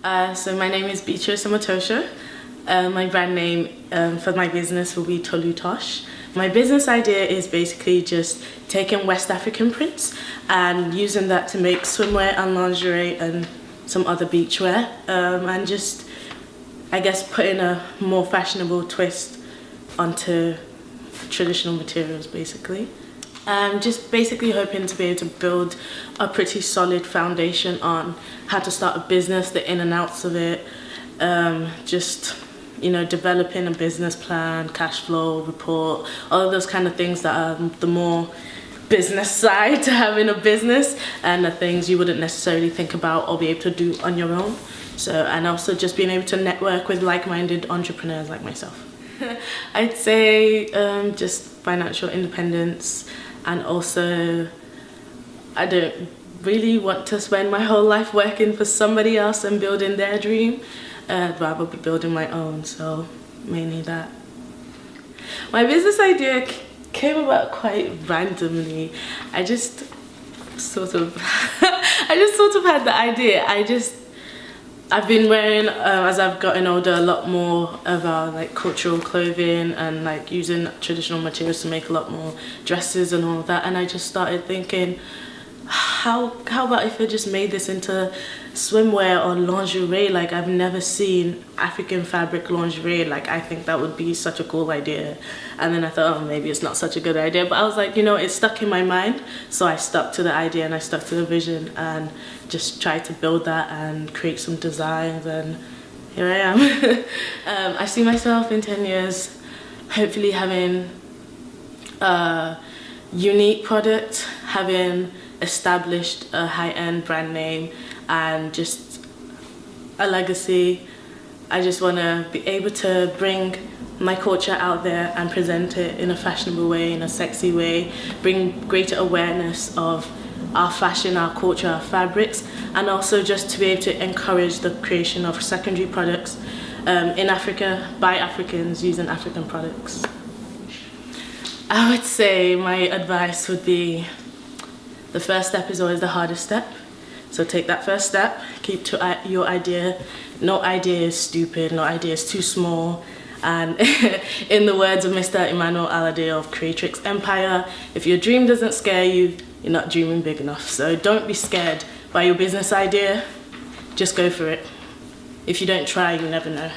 So my name is Beatrice Omotosho. My brand name for my business will be Tolutosh. My business idea is basically just taking West African prints and using that to make swimwear and lingerie and some other beachwear, and just, I guess, putting a more fashionable twist onto traditional materials, basically. Just basically hoping to be able to build a pretty solid foundation on how to start a business, the in and outs of it, just, you know, developing a business plan, cash flow report, all of those kind of things that are the more business side to having a business, and the things you wouldn't necessarily think about or be able to do on your own. So, and also just being able to network with like-minded entrepreneurs like myself. I'd say just financial independence, and also I don't really want to spend my whole life working for somebody else and building their dream. I'd rather be building my own, so mainly that. My business idea came about quite randomly. I just sort of had the idea. I've been wearing, as I've gotten older, a lot more of our like cultural clothing and like using traditional materials to make a lot more dresses and all of that. And I just started thinking, how about if I just made this into swimwear or lingerie? Like, I've never seen African fabric lingerie. Like, I think that would be such a cool idea. And then I thought, oh, maybe it's not such a good idea. But I was like, you know, it stuck in my mind. So I stuck to the idea and I stuck to the vision and just tried to build that and create some designs, and here I am. I see myself in 10 years hopefully having a unique product, having established a high-end brand name, and just a legacy. I just want to be able to bring my culture out there and present it in a fashionable way, in a sexy way, bring greater awareness of our fashion, our culture, our fabrics, and also just to be able to encourage the creation of secondary products in Africa by Africans using African products. I would say my advice would be, the first step is always the hardest step. So take that first step, keep to your idea. No idea is stupid, no idea is too small. And in the words of Mr. Emmanuel Alade of Creatrix Empire, if your dream doesn't scare you, you're not dreaming big enough. So don't be scared by your business idea, just go for it. If you don't try, you never know.